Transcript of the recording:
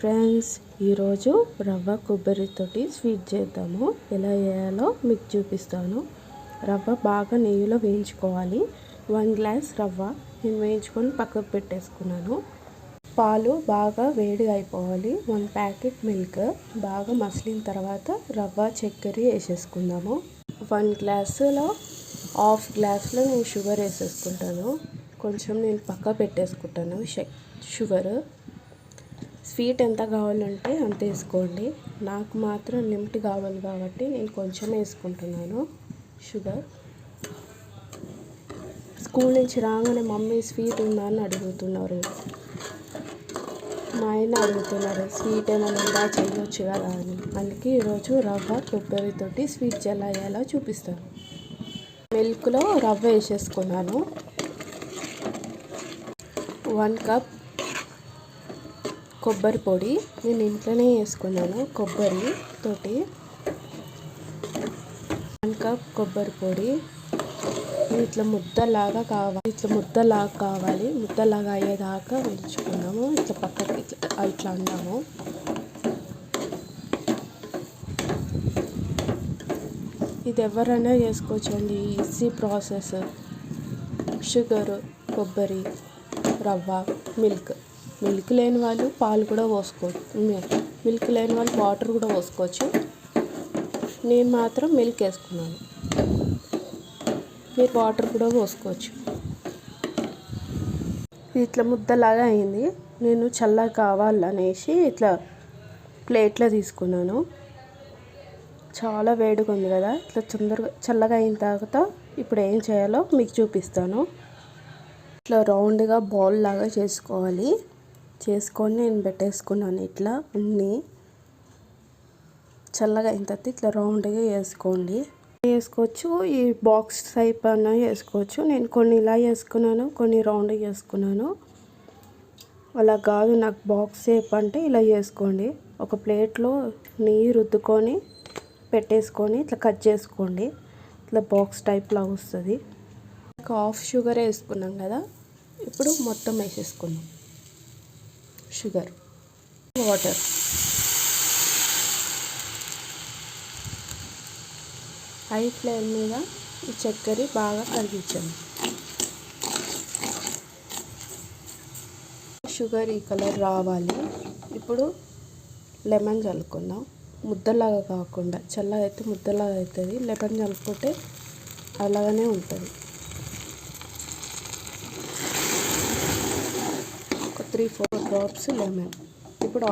Friends, ఈరోజు రవ్వ కొబ్బరితోటి sweet చేద్దాము. ఎలా చేయాలో మీకు చూపిస్తాను. రవ్వ బాగా నెయ్యిలో వేయించుకోవాలి. 1 గ్లాస్ రవ్వ నేను వేయించుకొని పక్కకు పెట్టేసుకున్నాను. పాలు బాగా వేడిగా అయిపోవాలి. 1 ప్యాకెట్ మిల్క్ బాగా మసిలిన తర్వాత రవ్వ చక్కెర వేసేసుకుందాము. 1 గ్లాసులో 1/2 గ్లాసులో నేను షుగర్ వేసేసుకుంటాను. కొంచెం నేను పక్క పెట్టేసుకుంటాను షుగర్. స్వీట్ ఎంత కావాలంటే అంత వేసుకోండి. నాకు మాత్రం లిమిట్ కావాలి కాబట్టి నేను కొంచెం వేసుకుంటున్నాను షుగర్. స్కూల్ నుంచి రాగానే మమ్మీ స్వీట్ ఉందా అని అడుగుతున్నారు. మా ఆయన అడుగుతున్నారు స్వీట్ ఏమైనా ఉందా చేయొచ్చు కదా అని. అందుకే ఈరోజు రవ్వ కొబ్బరితోటి స్వీట్ ఎలా చేయాలో చూపిస్తాను. మిల్క్లో రవ్వ వేసేసుకున్నాను. 1 కప్ కొబ్బరి పొడి నేను ఇంట్లోనే వేసుకున్నాను. కొబ్బరి తోటి 1 కప్ కొబ్బరి పొడి ఇట్లా ముద్దలాగా కావాలి. ముద్దలాగా అయ్యేదాకా వేయించుకున్నాము. ఇట్లా పక్కకి ఇట్లా అన్నాము. ఇది ఎవరైనా చేసుకోవచ్చండి, ఈజీ ప్రాసెస్. షుగరు, కొబ్బరి, రవ్వ, మిల్క్ లేని వాళ్ళు పాలు కూడా పోసుకోవచ్చు. మిల్క్ లేని వాళ్ళు వాటర్ కూడా పోసుకోవచ్చు. నేను మాత్రం మిల్క్ వేసుకున్నాను. మీరు వాటర్ కూడా పోసుకోవచ్చు. ఇట్లా ముద్దలాగా అయింది. నేను చల్లగా కావాలనేసి ఇట్లా ప్లేట్లో తీసుకున్నాను. చాలా వేడిగా ఉంది కదా, ఇట్లా తొందరగా చల్లగా అయిన తర్వాత ఇప్పుడు ఏం చేయాలో మీకు చూపిస్తాను. ఇట్లా రౌండ్గా బాల్ లాగా చేసుకొని నేను పెట్టేసుకున్నాను. ఇట్లా అన్నీ చల్లగా అయిన తర్వాత ఇట్లా రౌండ్గా వేసుకోవచ్చు. ఈ బాక్స్ టైప్ అన్నా వేసుకోవచ్చు. నేను కొన్ని ఇలా వేసుకున్నాను, కొన్ని రౌండ్గా వేసుకున్నాను. అలా కాదు నాకు బాక్స్ షేప్ అంటే ఇలా వేసుకోండి. ఒక ప్లేట్లో నెయ్యి రుద్దుకొని పెట్టేసుకొని ఇట్లా కట్ చేసుకోండి. ఇట్లా బాక్స్ టైప్లా వస్తుంది. 1/2 షుగర్ వేసుకున్నాం కదా, ఇప్పుడు మొత్తం వేసేసుకున్నాం. షుగర్, వాటర్, హై ఫ్లేమ్ మీద ఈ చక్కెర బాగా కరిగించాము. షుగర్ ఈ కలర్ రావాలి. ఇప్పుడు లెమన్ చల్లుకుందాం. ముద్దలాగా కాకుండా చల్లగా అయితే ముద్దలాగా అవుతుంది. లెమన్ చల్లుకుంటే అలాగనే ఉంటుంది. 3-4 డ్రాప్స్ లెమన్. ఇప్పుడు